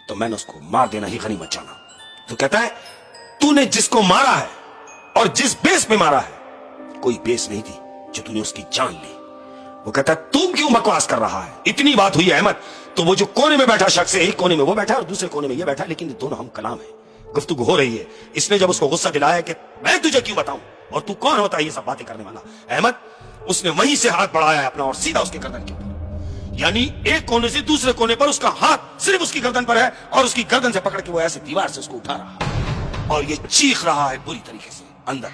तो मैंने उसको मार देना ही गनीमत जाना। तो कहता है तूने जिसको मारा है और जिस बेस पे मारा है कोई बेस नहीं थी जो तूने उसकी जान ली। वो कहता है तू क्यों बकवास कर रहा है? इतनी बात हुई है अहमद, तो वो जो कोने में बैठा शख्स है, एक कोने में वो बैठा और दूसरे कोने में ये बैठा, लेकिन दोनों हम कलाम है, गुफ्तगू हो रही है। इसने जब उसको गुस्सा दिलाया कि मैं तुझे क्यों बताऊं और तू कौन होता है ये सब बातें करने वाला अहमद, उसने वहीं से हाथ बढ़ाया है अपना और सीधा उसके गर्दन के ऊपर, यानी एक कोने से दूसरे कोने पर उसका हाथ सिर्फ उसकी गर्दन पर है और उसकी गर्दन से पकड़ के वो ऐसे दीवार से उसको उठा रहा है और ये चीख रहा है बुरी तरीके से अंदर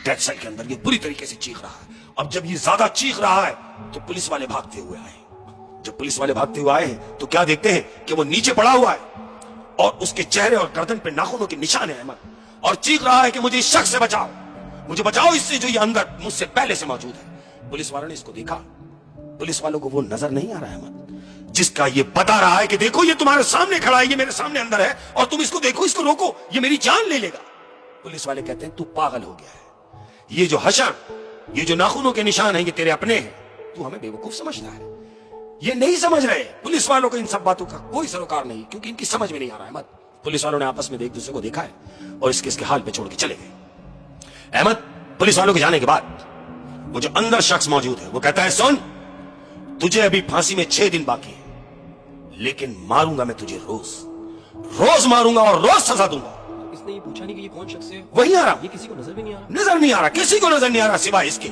डेड सेल के अंदर, ये बुरी तरीके से चीख रहा है। अब जब ये ज्यादा चीख रहा है तो पुलिस वाले भागते हुए आए। जब पुलिस वाले भागते हुए आए हैं तो क्या देखते हैं कि वो नीचे पड़ा हुआ है और उसके चेहरे और गर्दन पे नाखूनों के निशान है अहमद, और चीख रहा है कि मुझे इस शख्स से बचाओ, मुझे बचाओ इससे जो ये अंदर मुझसे पहले से मौजूद है। पुलिस वालों ने इसको देखा, पुलिस वालों को वो नजर नहीं आ रहा है अहमद जिसका ये बता रहा है कि देखो ये तुम्हारे सामने खड़ा है, ये मेरे सामने अंदर है और तुम इसको देखो, इसको रोको, ये मेरी जान ले लेगा। पुलिस वाले कहते हैं तू पागल हो गया है, ये जो हशर, ये जो नाखूनों के निशान है ये तेरे अपने हैं, तू हमें बेवकूफ समझता है। ये नहीं समझ रहे पुलिस वालों को इन सब बातों का कोई सरोकार नहीं, क्योंकि इनकी समझ में नहीं आ रहा है अहमद। पुलिस वालों ने आपस में एक दूसरे को देखा है और इसके हाल पे छोड़ के चले गए। अहमद पुलिस वालों के जाने के बाद वो जो अंदर शख्स मौजूद है वो कहता है सुन, तुझे अभी फांसी में 6 दिन बाकी है, लेकिन मारूंगा मैं तुझे रोज रोज मारूंगा और रोज सजा दूंगा। इसने ये पूछा नहीं कि ये कौन शख्स है? वही आ रहा, ये किसी को नजर भी नहीं आ रहा, नजर नहीं आ रहा, किसी को नजर नहीं आ रहा सिवाय इसके।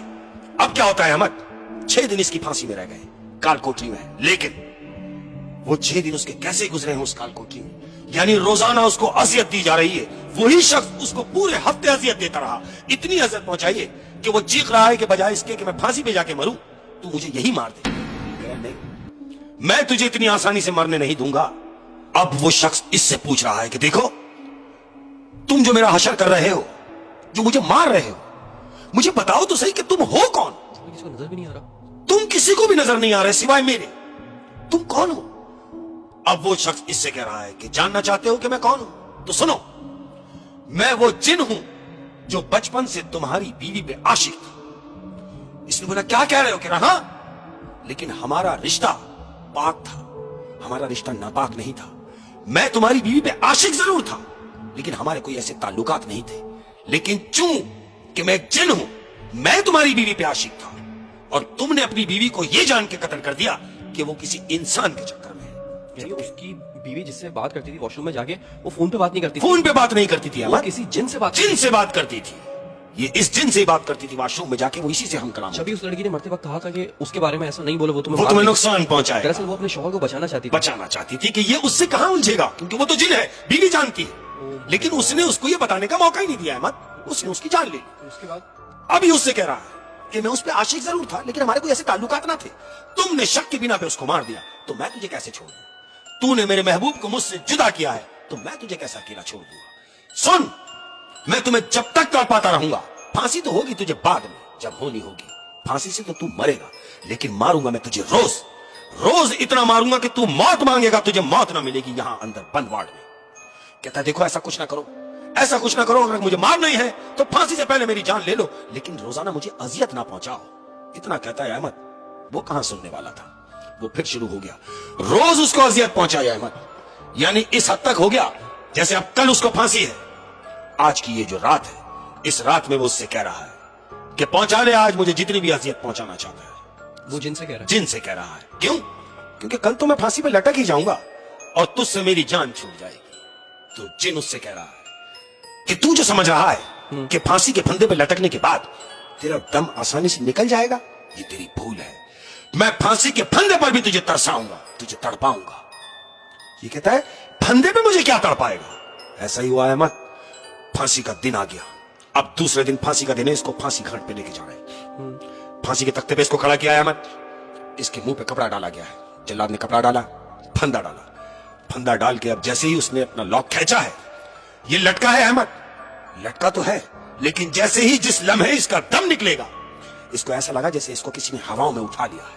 अब क्या होता है अहमद, 6 दिन इसकी फांसी में रह गए काल कोठरी में, लेकिन वो 6 दिन उसके कैसे गुजरे हैं उस काल कोठरी में, यानी रोजाना उसको अजियत दी जा रही है। वही शख्स उसको पूरे हफ्ते अजियत देता रहा, इतनी अजियत पहुंचाई है कि वो चीख रहा है कि बजाय इसके कि मैं फांसी पे जाके मरूं तू मुझे यही मार दे। नहीं, मैं तुझे इतनी आसानी से मरने नहीं दूंगा। अब वो शख्स इससे पूछ रहा है कि देखो तुम जो मेरा हशर कर रहे हो, जो मुझे मार रहे हो, मुझे बताओ तो सही कि तुम हो कौन? किसी को नजर भी नहीं आ रहा, तुम किसी को भी नजर नहीं आ रहे सिवाय मेरे, तुम कौन हो? अब वो शख्स इससे कह रहा है कि जानना चाहते हो कि मैं कौन हूं? तो सुनो, मैं वो जिन हूं जो बचपन से तुम्हारी बीवी पे आशिक था। इसने बोला क्या कह रहे हो? कह रहा हाँ, लेकिन हमारा रिश्ता पाक था, हमारा रिश्ता नापाक नहीं था। मैं तुम्हारी बीवी पे आशिक जरूर था लेकिन हमारे कोई ऐसे ताल्लुकात नहीं थे, लेकिन चूं कि मैं एक जिन हूं, मैं तुम्हारी बीवी पे आशिक था और तुमने अपनी बीवी को यह जान के कत्ल कर दिया कि वो किसी इंसान के चक्कर में है। यानी उसकी बीवी जिससे बात करती थी वॉशरूम में जाके, वो फोन पे बात नहीं करती थी, फोन पे बात नहीं करती थी, वो किसी जिन से बात करती थी। ये इस जिन से बात करती थी वॉशरूम में जाके, वो इसी से हम कलाम। छवि उस लड़की ने मरते वक्त कहा था कि उसके बारे में ऐसा नहीं बोले, वो तुम्हें नुकसान पहुंचाए। दरअसल वो अपने शौहर को बचाना चाहती थी कि ये उससे कहां उलझेगा, क्योंकि वो तो जिन है, बीवी जानती है, लेकिन उसने उसको ये बताने का मौका ही नहीं दिया अहमद, उसने उसकी जान ली। उसके बाद अभी उससे कह रहा है कि मैं उस पे आशिक जरूर था लेकिन हमारे कोई ऐसे ताल्लुकात ना थे। तुमने शक के बिना पे उसको मार दिया तो मैं तुझे कैसे छोड़ दूं? तूने मेरे महबूब को मुझसे जुदा किया है तो मैं तुझे कैसे अकेला छोड़ दूंगा? सुन, मैं तुम्हें जब तक तड़पाता रहूंगा, फांसी तो होगी तुझे बाद में जब होनी होगी, फांसी से तो तू मरेगा, लेकिन मारूंगा मैं तुझे रोज रोज, इतना मारूंगा कि तू मौत मांगेगा, तुझे मौत ना मिलेगी यहां अंदर बनवाड़ में। कहता देखो ऐसा कुछ ना करो, ऐसा कुछ ना करो, अगर मुझे मारना ही है तो फांसी से पहले मेरी जान ले लो, लेकिन रोजाना मुझे अजियत ना पहुंचाओ। इतना कहता है अहमद, वो कहां सुनने वाला था, वो फिर शुरू हो गया, रोज उसको अजियत पहुंचाया अहमद, यानी इस हद तक हो गया जैसे अब कल उसको फांसी है, आज की ये जो रात है, इस रात में वो उससे कह रहा है कि पहुंचा ले आज मुझे जितनी भी अजियत पहुंचाना चाहता है। वो जिन से कह रहा है, जिन से कह रहा है। क्यों? क्योंकि कल तो मैं फांसी पे लटक ही जाऊंगा और तुझसे मेरी जान छूट जाएगी। तो जिन उससे कह रहा है कि तू जो समझ रहा है कि फांसी के फंदे पे लटकने के बाद तेरा दम आसानी से निकल जाएगा, ये तेरी भूल है। मैं फांसी के फंदे पर भी तुझे तरसाऊंगा, तुझे तड़पाऊंगा। ये कहता है फंदे पे मुझे क्या तड़पाएगा? ऐसा ही हुआ अहमद, फांसी का दिन आ गया। अब दूसरे दिन फांसी का दिन है, इसको फांसी घाट पे लेके जा रहे हैं। फांसी के तख्ते पे इसको खड़ा किया है अहमद, इसके मुंह पे कपड़ा डाला गया है, जल्लाद ने कपड़ा डाला, फंदा डाला, फंदा डाल के अब जैसे ही उसने अपना लॉक खींचा है, ये लटका है अहमद, लटका तो है, लेकिन जैसे ही जिस लम्हे इसका दम निकलेगा, इसको ऐसा लगा जैसे इसको किसी ने हवाओं में उठा लिया है,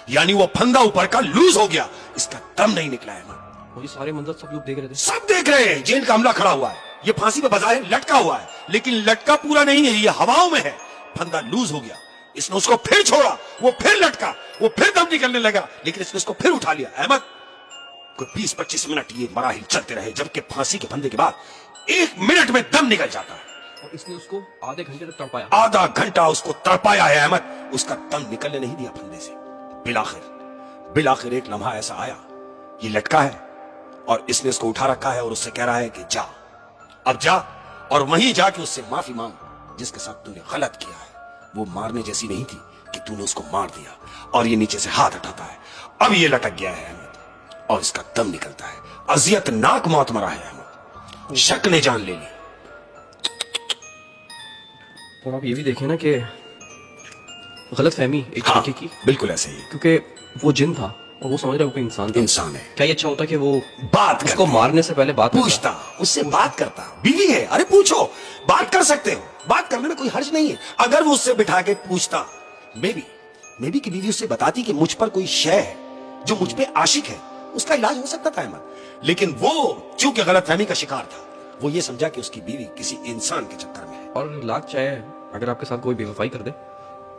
यानी वो फंदा ऊपर का लूज हो गया, इसका दम नहीं निकला है अहमद। ये सारे मंजर सब लोग देख रहे थे, सब देख रहे हैं। जेल का अमला खड़ा हुआ है, ये फांसी पे बजाय लटका हुआ है, लेकिन लटका पूरा नहीं है, ये हवाओं में है, फंदा लूज हो गया। इसने उसको फिर छोड़ा, वो फिर लटका, वो फिर दम निकलने लगा, लेकिन इसने उसको फिर उठा लिया। अहमद कोई 20-25 मिनट ये मराहिल चलते रहे, जबकि फांसी के फंदे के बाद 1 मिनट में दम निकल जाता है। और इसने उसको आधे घंटे तक तड़पाया। आधा घंटा उसको तड़पाया है अहमद, उसका दम निकलने नहीं दिया फंदे से। बिलाखिर एक लम्हा ऐसा आया, ये लटका है और इसने उसको उठा रखा है और उससे कह रहा है कि जा, अब जा और वहीं जाके उससे माफी मांग, जिसके साथ तूने गलत किया है वो मारने जैसी नहीं थी कि तूने उसको मार दिया। और ये नीचे से हाथ हटाता है, अब ये लटक गया है अहमद और इसका दम निकलता है। अजियतनाक मौत मरा है अहमद, शक ने जान ले ली। और आप ये भी देखें ना कि गलत फहमी एक हाँ, तरीके की, बिल्कुल ऐसे ही। क्योंकि वो जिन था और वो समझ रहा है कोई इंसान था। इंसान है, क्या ये अच्छा होता कि वो बात उसको करते, मारने से पहले बात पूछता, उससे बात करता। बीवी है, अरे पूछो, बात कर सकते हो, बात करने में कोई हर्ज नहीं है। अगर वो उससे बिठा के पूछता, मे बी की बीवी उससे बताती कि मुझ पर कोई शय है जो मुझ पे आशिक है, उसका इलाज हो सकता था अहमद। लेकिन वो चूंकि गलतफहमी का शिकार था, वो ये समझा कि उसकी बीवी किसी इंसान के चक्कर में है। और लाख चाहे अगर आपके साथ कोई बेवफाई कर दे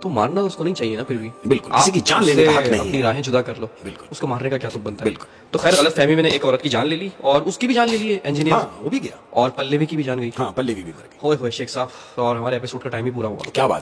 तो मारना उसको नहीं चाहिए ना। फिर भी बिल्कुल, किसी की जान लेने का हक नहीं है। अपनी राहें जुदा कर लो, बिल्कुल। उसको मारने का क्या तुक बनता है। बिल्कुल। तो खैर गलत फहमी में एक औरत की जान ले ली और उसकी भी जान ले ली है इंजीनियर। हाँ, वो भी गया। और पल्लवी की भी जान गई। हाँ, पल्लवी भी मर गई। होए होए शेख साहब, और हमारे एपिसोड का टाइम ही पूरा हुआ। क्या बात।